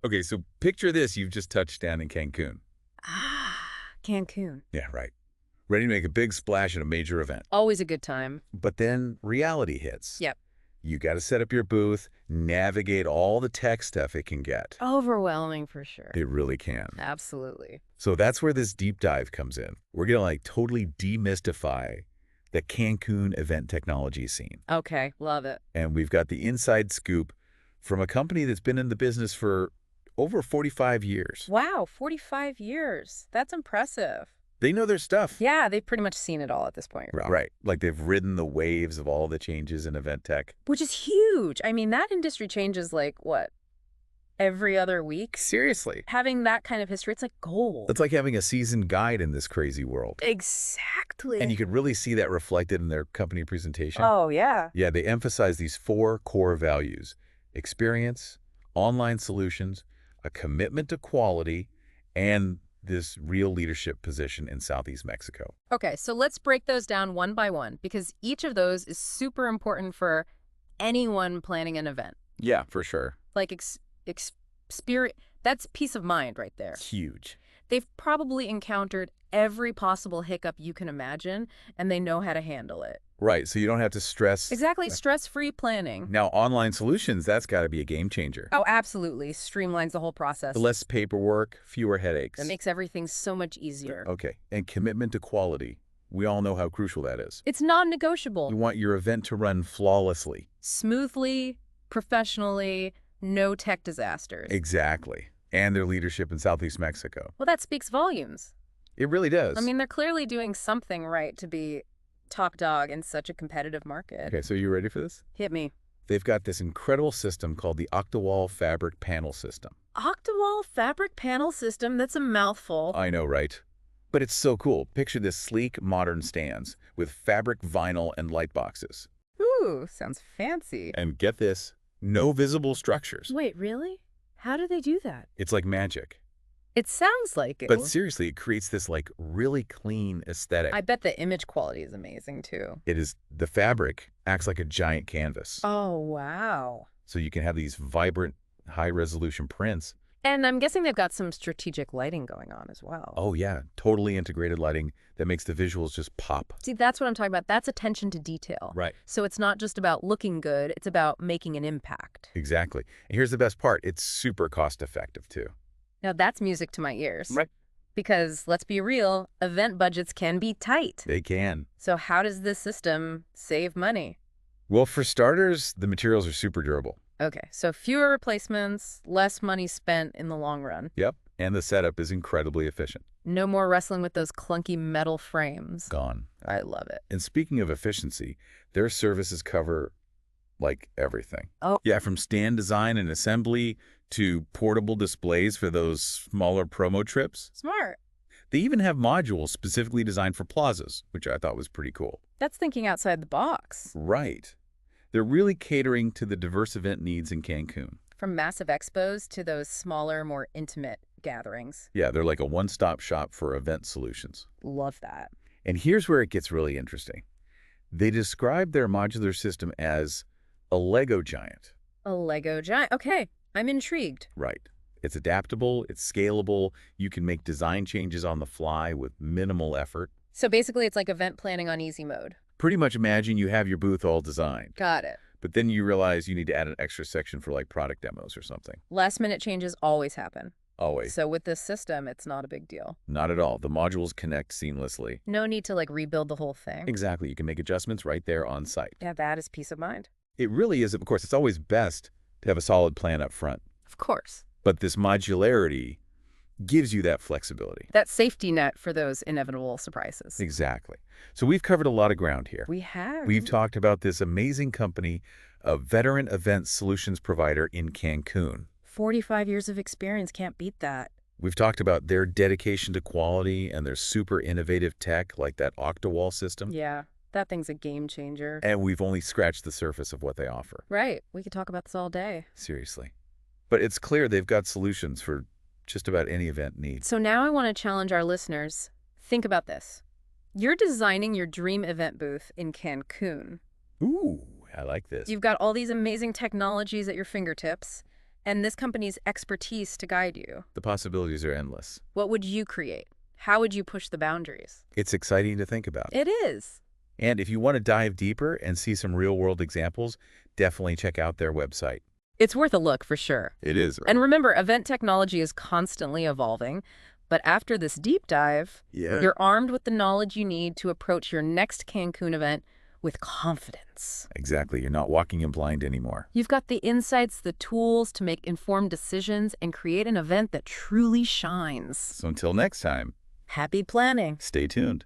Okay, so picture this. You've just touched down in Cancun. Ah, Cancun. Yeah, right. Ready to make a big splash at a major event. Always a good time. But then reality hits. Yep. You got to set up your booth, navigate all the tech stuff it can get. Overwhelming for sure. It really can. Absolutely. So that's where this deep dive comes in. We're going to totally demystify the Cancun event technology scene. Okay, love it. And we've got the inside scoop from a company that's been in the business for over 45 years. Wow, 45 years. That's impressive. They know their stuff. Yeah, they've pretty much seen it all at this point. Right. Like they've ridden the waves of all the changes in event tech. Which is huge. I mean, that industry changes what, every other week? Seriously. Having that kind of history, it's like gold. It's like having a seasoned guide in this crazy world. Exactly. And you could really see that reflected in their company presentation. Oh, yeah. Yeah, they emphasize these 4 core values: experience, online solutions, a commitment to quality, and this real leadership position in Southeast Mexico. Okay, so let's break those down one by one because each of those is super important for anyone planning an event. Yeah, for sure. Like spirit, that's peace of mind right there. Huge. They've probably encountered every possible hiccup you can imagine, and they know how to handle it. Right, so you don't have to stress. Exactly, stress-free planning. Now, online solutions, that's got to be a game changer. Oh, absolutely. Streamlines the whole process. Less paperwork, fewer headaches. That makes everything so much easier. Okay, and commitment to quality. We all know how crucial that is. It's non-negotiable. You want your event to run flawlessly. Smoothly, professionally, no tech disasters. Exactly. And their leadership in Southeast Mexico. Well, that speaks volumes. It really does. I mean, they're clearly doing something right to be top dog in such a competitive market. Okay, so you ready for this? Hit me. They've got this incredible system called the Octawall Fabric Panel System. Octawall fabric panel system? That's a mouthful. I know, right? But it's so cool. Picture this sleek, modern stands with fabric, vinyl, and light boxes. Ooh, sounds fancy. And get this, no visible structures. Wait, really? How do they do that? It's like magic. It sounds like it. But seriously, it creates this really clean aesthetic. I bet the image quality is amazing too. It is, the fabric acts like a giant canvas. Oh, wow. So you can have these vibrant, high-resolution prints. And I'm guessing they've got some strategic lighting going on as well. Oh yeah, totally integrated lighting that makes the visuals just pop. See, that's what I'm talking about. That's attention to detail. Right. So it's not just about looking good, it's about making an impact. Exactly. And here's the best part. It's super cost-effective too. Now that's music to my ears. Right. Because, let's be real, event budgets can be tight. They can. So how does this system save money? Well, for starters, the materials are super durable. Okay, so fewer replacements, less money spent in the long run. Yep. And the setup is incredibly efficient. No more wrestling with those clunky metal frames. Gone. I love it. And speaking of efficiency, their services cover everything. Oh. Yeah, from stand design and assembly to portable displays for those smaller promo trips. Smart. They even have modules specifically designed for plazas, which I thought was pretty cool. That's thinking outside the box. Right. They're really catering to the diverse event needs in Cancun. From massive expos to those smaller, more intimate gatherings. Yeah, they're like a one-stop shop for event solutions. Love that. And here's where it gets really interesting. They describe their modular system as a Lego giant. A Lego giant. Okay, I'm intrigued. Right. It's adaptable, it's scalable, you can make design changes on the fly with minimal effort. So basically it's like event planning on easy mode. Pretty much imagine you have your booth all designed, Got it. but then you realize you need to add an extra section for product demos or something. Last minute changes always happen. Always. So with this system, it's not a big deal. Not at all. The modules connect seamlessly. No need to rebuild the whole thing. Exactly. You can make adjustments right there on site. Yeah, that is peace of mind. It really is, of course, it's always best to have a solid plan up front. Of course. But this modularity gives you that flexibility. That safety net for those inevitable surprises. Exactly. So we've covered a lot of ground here. We have. We've talked about this amazing company, a veteran event solutions provider in Cancun. 45 years of experience, can't beat that. We've talked about their dedication to quality and their super innovative tech like that Octawall system. Yeah, that thing's a game changer. And we've only scratched the surface of what they offer. Right. We could talk about this all day. Seriously. But it's clear they've got solutions for just about any event need. So now I want to challenge our listeners. Think about this. You're designing your dream event booth in Cancun. Ooh, I like this. You've got all these amazing technologies at your fingertips. and this company's expertise to guide you. The possibilities are endless. What would you create? How would you push the boundaries? It's exciting to think about. It is. And if you want to dive deeper and see some real-world examples, definitely check out their website. It's worth a look for sure. It is. And remember, event technology is constantly evolving. But after this deep dive, you're armed with the knowledge you need to approach your next Cancun event with confidence. Exactly. You're not walking in blind anymore. You've got the insights, the tools to make informed decisions and create an event that truly shines. So until next time, Happy planning. stay tuned.